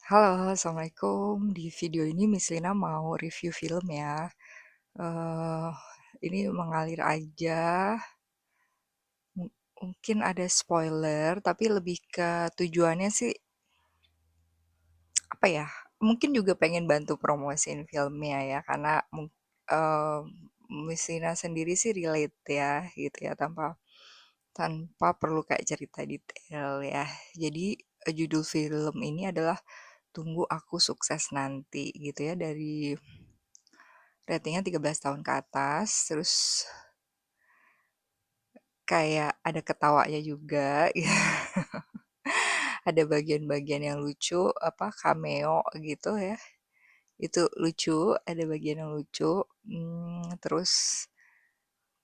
Halo, assalamualaikum. Di video ini Miss Lina mau review film ya. Eh, ini mengalir aja. Mungkin ada spoiler, tapi lebih ke tujuannya sih apa ya? Mungkin juga pengen bantu promosiin filmnya ya, karena eh, Miss Lina sendiri sih relate ya, gitu ya, tanpa tanpa perlu kayak cerita detail ya. Jadi judul film ini adalah Tunggu Aku Sukses Nanti gitu ya, dari ratingnya 13 tahun ke atas, terus kayak ada ketawanya juga, ada bagian-bagian yang lucu, apa cameo gitu ya, itu lucu, ada bagian yang lucu, terus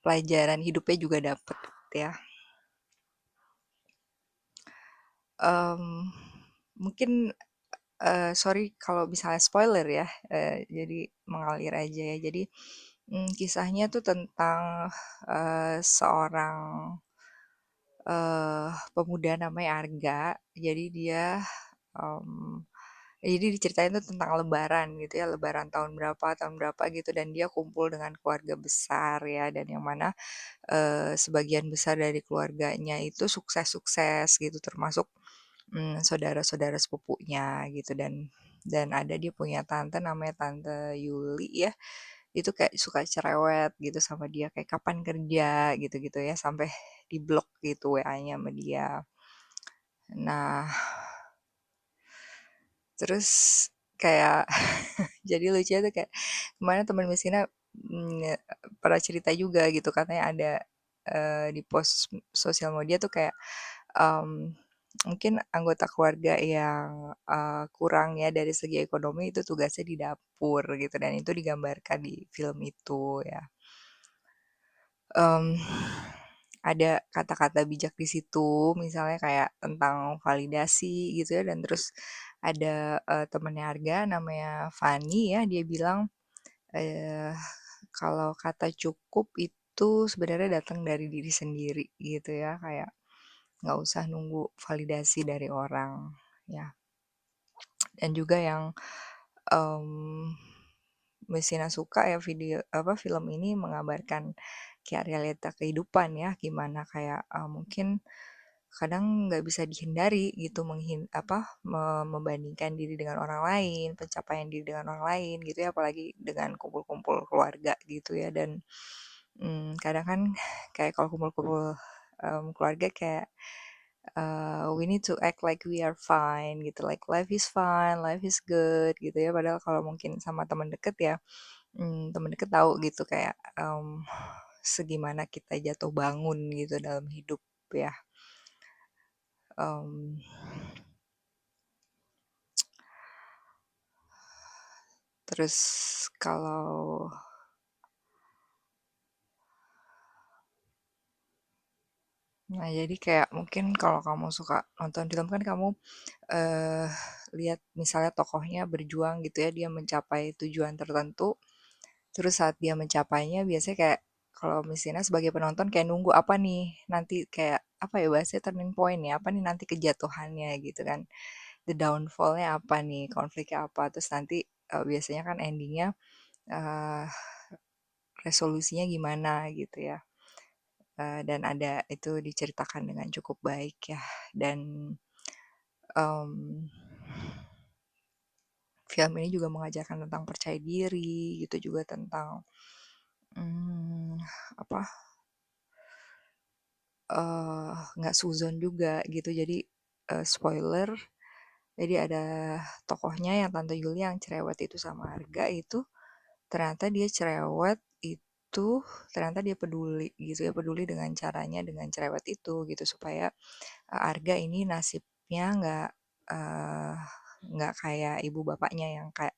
pelajaran hidupnya juga dapet ya. Em, Mungkin sorry kalau misalnya spoiler ya, jadi mengalir aja ya. Jadi kisahnya tuh tentang seorang pemuda namanya Arga. Jadi dia, mmm, jadi diceritain tuh tentang lebaran gitu ya, lebaran tahun berapa gitu, dan dia kumpul dengan keluarga besar ya, dan yang mana, sebagian besar dari keluarganya itu sukses-sukses gitu, termasuk, saudara-saudara sepupunya gitu, dan ada dia punya tante namanya Tante Yuli ya, itu kayak suka cerewet gitu sama dia, kayak kapan kerja gitu-gitu ya, sampai diblok gitu WA-nya sama dia. Nah, terus kayak jadi lucunya tuh kayak kemarin teman Messina pernah cerita juga gitu, katanya ada di post sosial media tuh kayak em, mungkin anggota keluarga yang kurang ya dari segi ekonomi itu tugasnya di dapur gitu, dan itu digambarkan di film itu ya. Em, ada kata-kata bijak di situ, misalnya kayak tentang validasi gitu ya, dan terus ada temennya Arga namanya Fani ya, dia bilang eh, kalau kata cukup itu sebenarnya datang dari diri sendiri gitu ya, kayak nggak usah nunggu validasi dari orang ya. Dan juga yang em, Messina suka ya, video apa film ini mengabarkan kayak realita kehidupan ya, gimana kayak mungkin kadang nggak bisa dihindari gitu, membandingkan diri dengan orang lain, pencapaian diri dengan orang lain gitu ya, apalagi dengan kumpul-kumpul keluarga gitu ya. Dan kadang kan kayak kalau kumpul-kumpul keluarga kayak we need to act like we are fine gitu, like life is fine, life is good gitu ya, padahal kalau mungkin sama teman deket ya, temen deket tahu gitu kayak, segimana kita jatuh bangun gitu dalam hidup ya. Mmm, Terus kalau nah jadi kayak mungkin kalau kamu suka nonton film kan kamu, eee, lihat misalnya tokohnya berjuang gitu ya, dia mencapai tujuan tertentu, terus saat dia mencapainya biasanya kayak kalau misalnya sebagai penonton kayak nunggu apa nih nanti, kayak apa ya bahasanya, turning point ya, apa nih nanti kejatuhannya gitu kan. The downfall-nya apa nih, konfliknya apa, terus nanti biasanya kan endingnya eh, resolusinya gimana gitu ya. Dan ada itu diceritakan dengan cukup baik ya, dan em, film ini juga mengajarkan tentang percaya diri gitu, juga tentang hmm, apa nggak suzon juga gitu. Jadi spoiler, jadi ada tokohnya yang Tante Yuli yang cerewet itu sama Arga itu, ternyata dia cerewet itu, ternyata dia peduli gitu ya, peduli dengan caranya, dengan cerewet itu gitu, supaya Arga ini nasibnya eee, nggak kayak ibu bapaknya yang kayak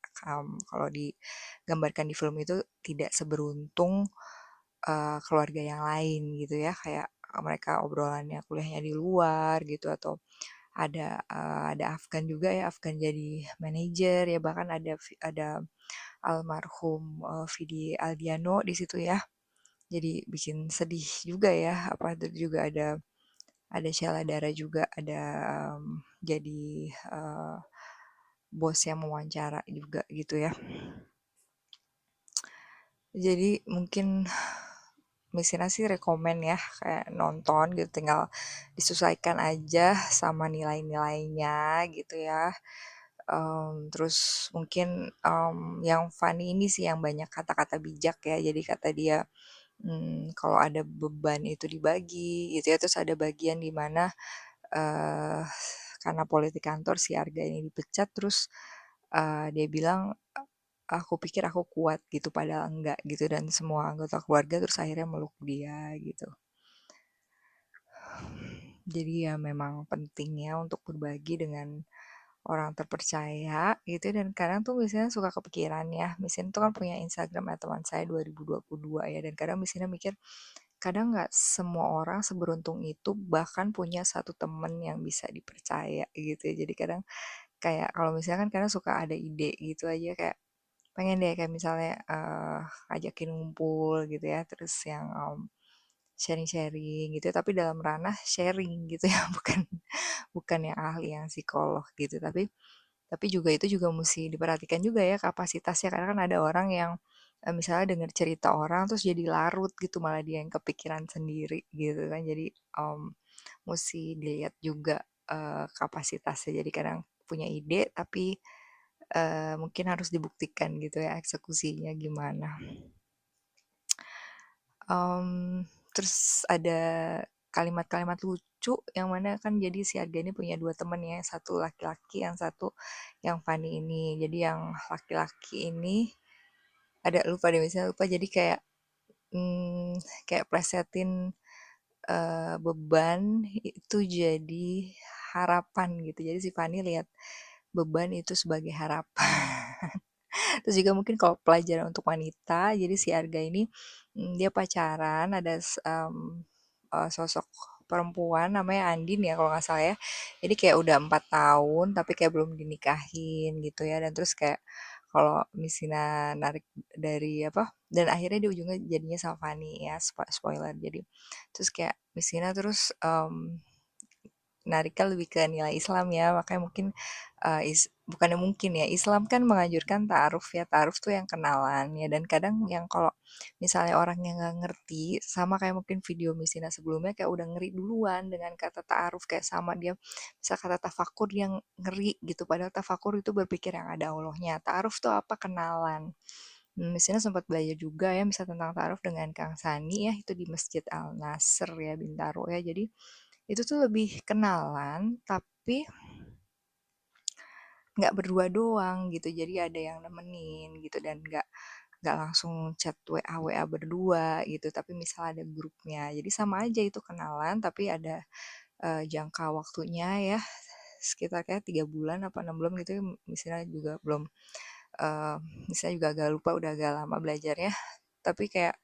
kalau digambarkan di film itu tidak seberuntung keluarga yang lain gitu ya, kayak mereka obrolannya kuliahnya di luar gitu, atau ada Afgan juga ya, Afgan jadi manajer ya, bahkan ada almarhum Vidi Aldiano di situ ya. Jadi bikin sedih juga ya, apa itu juga ada Sheila Dara juga, ada jadi bos yang mewawancara juga gitu ya. Jadi mungkin Mesina sih rekomen ya kayak nonton gitu, tinggal disesuaikan aja sama nilai-nilainya gitu ya. Terus mungkin yang funny ini sih yang banyak kata-kata bijak ya. Jadi kata dia, kalau ada beban itu dibagi gitu ya. Terus ada bagian di mana eh, karena politik kantor si Arga ini dipecat, terus dia bilang, aku pikir aku kuat gitu padahal enggak gitu, dan semua anggota keluarga terus akhirnya meluk dia gitu. Jadi ya memang penting ya untuk berbagi dengan orang terpercaya gitu ya, dan kadang tuh misalnya suka kepikiran ya, misalnya tuh kan punya Instagram ya teman saya 2022 ya, dan kadang misalnya mikir, kadang nggak semua orang seberuntung itu bahkan punya satu temen yang bisa dipercaya gitu ya. Jadi kadang kayak kalau misalnya kan kadang suka ada ide gitu aja, kayak pengen deh kayak misalnya ajakin ngumpul gitu ya, terus yang sharing-sharing gitu ya, tapi dalam ranah sharing gitu ya, bukan yang ahli yang psikolog gitu, tapi juga itu juga mesti diperhatikan juga ya kapasitasnya, karena kan ada orang yang misalnya dengar cerita orang terus jadi larut gitu, malah dia yang kepikiran sendiri gitu kan. Jadi mesti dilihat juga kapasitasnya. Jadi kadang punya ide tapi mungkin harus dibuktikan gitu ya eksekusinya gimana. Terus ada kalimat-kalimat lucu yang mana kan, jadi si Arga ini punya dua temen ya, yang satu laki-laki, yang satu yang funny ini. Jadi yang laki-laki ini ada, lupa deh misalnya, lupa, jadi kayak kayak plesetin beban itu jadi harapan gitu. Jadi si Fanny lihat beban itu sebagai harapan. Terus juga mungkin kalau pelajaran untuk wanita, jadi si Arga ini dia pacaran, ada sosok perempuan namanya Andin ya kalau nggak salah ya. Jadi kayak udah 4 tahun tapi kayak belum dinikahin gitu ya, dan terus kayak kalau Misina narik dari apa, dan akhirnya di ujungnya jadinya sama Fanny ya, spoiler. Jadi terus kayak Misina terus nariknya lebih ke nilai Islam ya, makanya mungkin bukannya mungkin ya, Islam kan menganjurkan ta'aruf ya, ta'aruf tuh yang kenalan ya, dan kadang yang kalau misalnya orang yang nggak ngerti, sama kayak mungkin video Misina sebelumnya, kayak udah ngeri duluan dengan kata ta'aruf, kayak sama dia bisa kata tafakur yang ngeri gitu, padahal tafakur itu berpikir yang ada Allahnya, ta'aruf tuh apa, kenalan. Misina sempat belajar juga ya misal tentang ta'aruf dengan Kang Sani ya, itu di Masjid Al Nasr ya, Bintaro ya. Jadi itu tuh lebih kenalan tapi nggak berdua doang gitu, jadi ada yang nemenin gitu, dan nggak langsung chat WA berdua gitu, tapi misal ada grupnya, jadi sama aja itu kenalan tapi ada jangka waktunya ya, sekitar kayak 3 bulan apa 6 bulan gitu ya. Misalnya juga belum uh, misalnya juga agak lupa, udah agak lama belajarnya, tapi kayak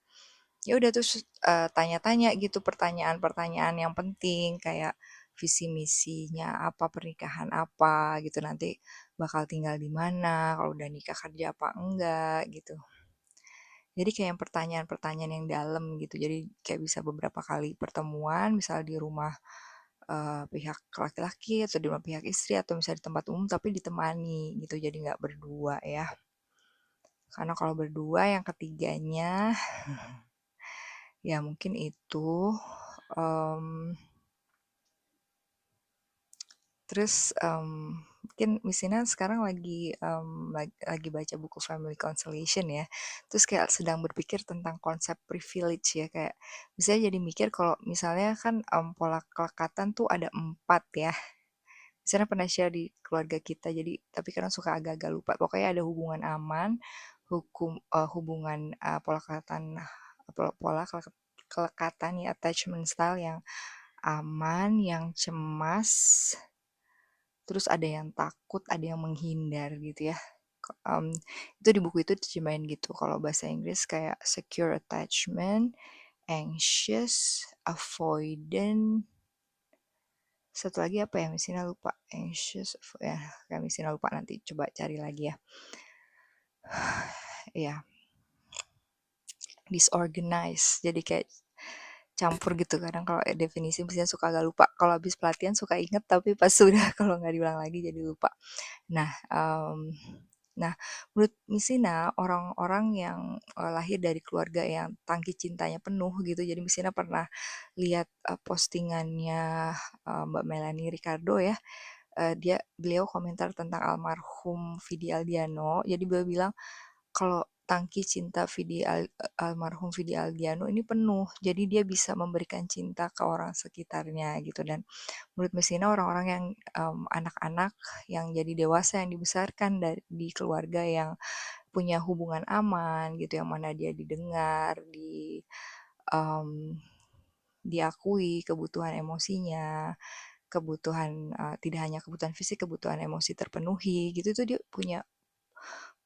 ya udah terus tanya-tanya gitu, pertanyaan-pertanyaan yang penting kayak visi misinya apa, pernikahan apa gitu, nanti bakal tinggal di mana, kalau udah nikah kerja apa enggak gitu. Jadi kayak yang pertanyaan-pertanyaan yang dalam gitu. Jadi kayak bisa beberapa kali pertemuan, misal di rumah pihak laki-laki atau di rumah pihak istri, atau misalnya di tempat umum tapi ditemani gitu. Jadi nggak berdua ya. Karena kalau berdua yang ketiganya ya mungkin itu. Em, Terus mungkin Misina sekarang lagi baca buku Family Constellation ya. Terus kayak sedang berpikir tentang konsep privilege ya, kayak misalnya jadi mikir kalau misalnya kan pola kelekatan tuh ada 4 ya. Misalnya pernah share di keluarga kita, jadi tapi kadang suka agak-agak lupa. Pokoknya ada hubungan aman, hubungan pola kelekatan, kelekatan ya, attachment style yang aman, yang cemas, terus ada yang takut, ada yang menghindar gitu ya. Um, itu di buku itu terjemahin gitu. Kalau bahasa Inggris kayak secure attachment, anxious, avoidant, satu lagi apa ya, Misina lupa. Anxious, ya kayak Misina lupa, nanti coba cari lagi ya. Ya, disorganized. Jadi kayak campur gitu kadang kalau definisi misalnya suka agak lupa. Kalau habis pelatihan suka inget tapi pas sudah kalau nggak diulang lagi jadi lupa. Nah, nah menurut Misina orang-orang yang lahir dari keluarga yang tangki cintanya penuh gitu. Jadi Misina pernah lihat postingannya Mbak Melanie Ricardo ya. Beliau komentar tentang almarhum Vidi Aldiano. Jadi beliau bilang kalau tangki cinta almarhum Vidi Aldiano ini penuh, jadi dia bisa memberikan cinta ke orang sekitarnya gitu. Dan menurut Messina orang-orang yang anak-anak yang jadi dewasa yang dibesarkan di keluarga yang punya hubungan aman gitu, yang mana dia didengar, em, diakui kebutuhan emosinya, kebutuhan tidak hanya kebutuhan fisik, kebutuhan emosi terpenuhi gitu, itu dia punya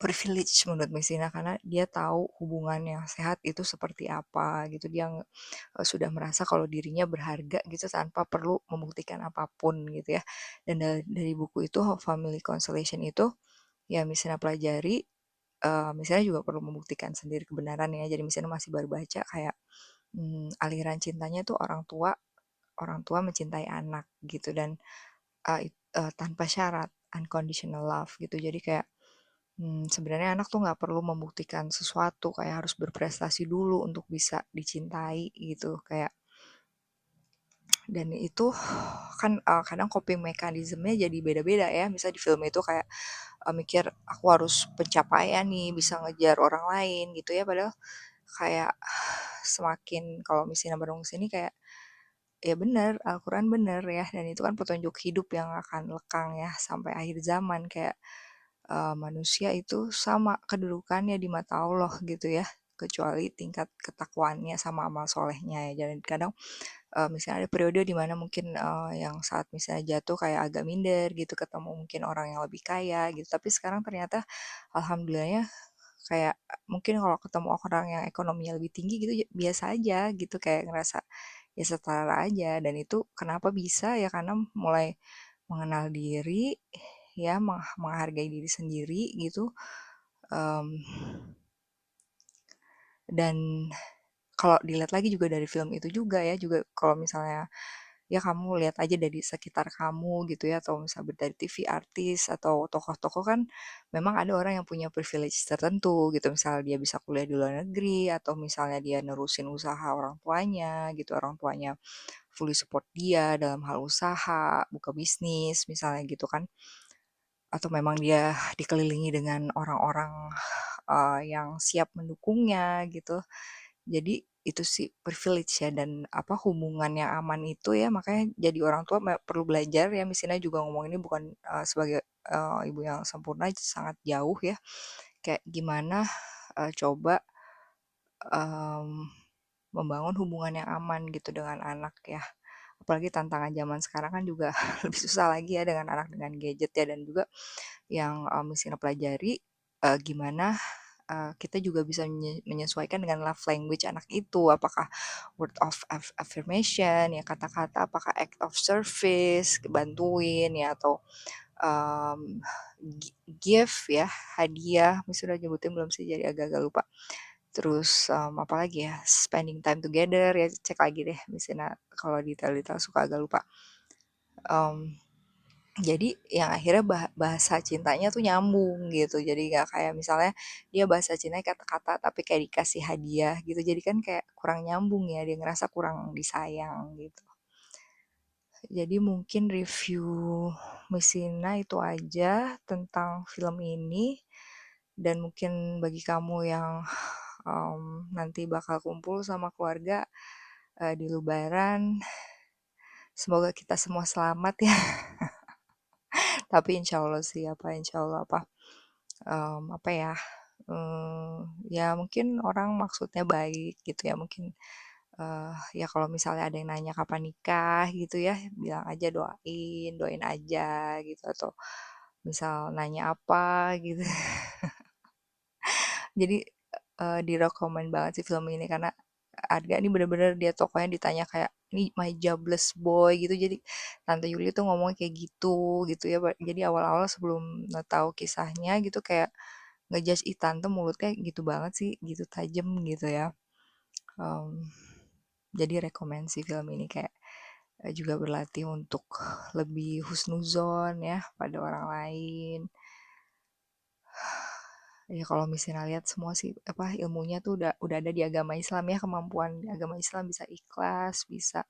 privilege menurut Messina karena dia tahu hubungan yang sehat itu seperti apa gitu. Dia sudah merasa kalau dirinya berharga gitu tanpa perlu membuktikan apapun gitu ya. Dan dari buku itu Family Constellation itu ya Messina pelajari, misalnya juga perlu membuktikan sendiri kebenaran ya. Jadi misalnya masih baru baca kayak aliran cintanya tuh orang tua mencintai anak gitu dan tanpa syarat unconditional love gitu. Jadi kayak sebenarnya anak tuh nggak perlu membuktikan sesuatu, kayak harus berprestasi dulu untuk bisa dicintai gitu, kayak dan itu kan kadang coping mekanismenya jadi beda-beda ya. Misal di film itu kayak mikir aku harus pencapaian nih, bisa ngejar orang lain gitu ya. Padahal kayak semakin kalau misalnya Bandung sini kayak ya benar, Al-Quran benar ya, dan itu kan petunjuk hidup yang akan lekang ya sampai akhir zaman kayak manusia itu sama kedudukannya di mata Allah gitu ya, kecuali tingkat ketakwaannya sama amal solehnya ya. Dan kadang misalnya ada periode di mana mungkin yang saat misalnya jatuh kayak agak minder gitu, ketemu mungkin orang yang lebih kaya gitu. Tapi sekarang ternyata alhamdulillahnya kayak mungkin kalau ketemu orang yang ekonominya lebih tinggi gitu biasa aja gitu, kayak ngerasa ya setara aja. Dan itu kenapa bisa ya karena mulai mengenal diri ya, menghargai diri sendiri gitu. um, dan kalau dilihat lagi juga dari film itu juga ya, juga kalau misalnya ya kamu lihat aja dari sekitar kamu gitu ya, atau misalnya dari TV artis atau tokoh-tokoh kan memang ada orang yang punya privilege tertentu gitu, misalnya dia bisa kuliah di luar negeri atau misalnya dia nerusin usaha orang tuanya gitu, orang tuanya fully support dia dalam hal usaha, buka bisnis misalnya gitu kan, atau memang dia dikelilingi dengan orang-orang yang siap mendukungnya gitu. Jadi itu sih privilege ya, dan apa hubungan yang aman itu ya, makanya jadi orang tua perlu belajar ya. Misalnya juga ngomong ini bukan sebagai ibu yang sempurna, sangat jauh ya. Kayak gimana coba em, membangun hubungan yang aman gitu dengan anak ya. Apalagi tantangan zaman sekarang kan juga lebih susah lagi ya dengan anak dengan gadget ya. Dan juga yang misalnya pelajari gimana kita juga bisa menyesuaikan dengan love language anak itu. Apakah word of affirmation ya, kata-kata, apakah act of service, bantuin ya, atau um, gift ya, hadiah. Misalnya udah nyebutin belum sih, jadi agak-agak lupa. Terus apa lagi ya, spending time together ya, cek lagi deh misalnya kalau detail-detail suka agak lupa. Um, jadi yang akhirnya bahasa cintanya tuh nyambung gitu. Jadi nggak kayak misalnya dia bahasa cintanya kata-kata tapi kayak dikasih hadiah gitu. Jadi kan kayak kurang nyambung ya, dia ngerasa kurang disayang gitu. Jadi mungkin review Messina itu aja tentang film ini. Dan mungkin bagi kamu yang nanti bakal kumpul sama keluarga di Lebaran, semoga kita semua selamat ya. Tapi insya Allah sih insya Allah apa ya, ya mungkin orang maksudnya baik gitu ya, mungkin ya kalau misalnya ada yang nanya kapan nikah gitu ya, bilang aja doain aja gitu, atau misal nanya apa gitu. Jadi direkomend banget sih film ini karena Arga ini bener-bener dia tokohnya ditanya kayak ini my jobless boy gitu. Jadi Tante Yuli tuh ngomong kayak gitu ya. Jadi awal-awal sebelum tahu kisahnya gitu kayak ngejudge tante mulutnya gitu banget sih, gitu tajem gitu ya. Um, Jadi rekomendasi film ini kayak juga berlatih untuk lebih husnuzon ya pada orang lain. Ya kalau misalnya lihat semua sih apa ilmunya tuh udah ada di agama Islam ya, kemampuan di agama Islam bisa ikhlas, bisa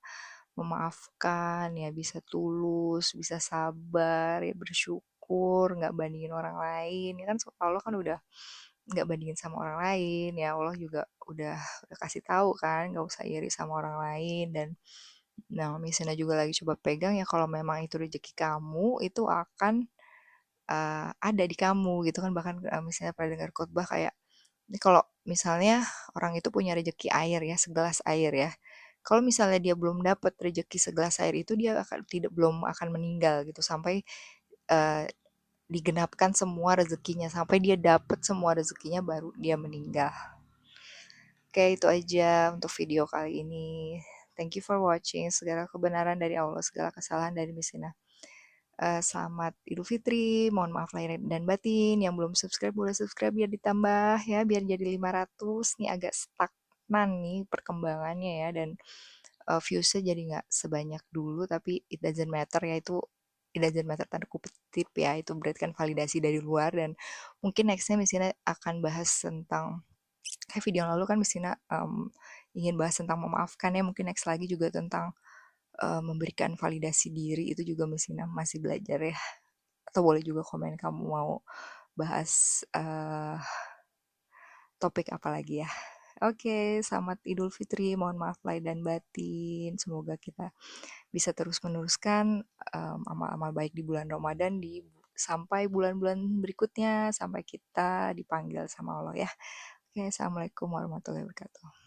memaafkan ya, bisa tulus, bisa sabar ya, bersyukur, nggak bandingin orang lain. Ya kan Allah kan udah nggak bandingin sama orang lain ya, Allah juga udah kasih tahu kan nggak usah iri sama orang lain. Dan nah misalnya juga lagi coba pegang ya, kalau memang itu rezeki kamu itu akan ada di kamu gitu kan. Bahkan misalnya pernah dengar khotbah kayak ini, kalau misalnya orang itu punya rezeki air ya, segelas air ya, kalau misalnya dia belum dapat rezeki segelas air itu, dia belum akan meninggal gitu sampai eh, digenapkan semua rezekinya, sampai dia dapat semua rezekinya baru dia meninggal. Oke, itu aja untuk video kali ini. Thank you for watching. Segala kebenaran dari Allah, segala kesalahan dari Misina. Selamat Idul Fitri, mohon maaf lahir dan batin. Yang belum subscribe boleh subscribe biar ditambah ya, biar jadi 500. Nih agak stagnan nih perkembangannya ya, dan viewsnya jadi nggak sebanyak dulu, tapi it doesn't matter ya, itu it doesn't matter tanda kutip ya, itu berarti kan validasi dari luar. Dan mungkin nextnya misalnya akan bahas tentang kayak video yang lalu kan misalnya ingin bahas tentang memaafkan ya, mungkin next lagi juga tentang memberikan validasi diri, itu juga masih belajar ya. Atau boleh juga komen kamu mau bahas topik apa lagi ya. Oke, selamat Idul Fitri. Mohon maaf lahir dan batin. Semoga kita bisa terus meneruskan amal-amal baik di bulan Ramadan sampai bulan-bulan berikutnya, sampai kita dipanggil sama Allah ya. Oke, assalamualaikum warahmatullahi wabarakatuh.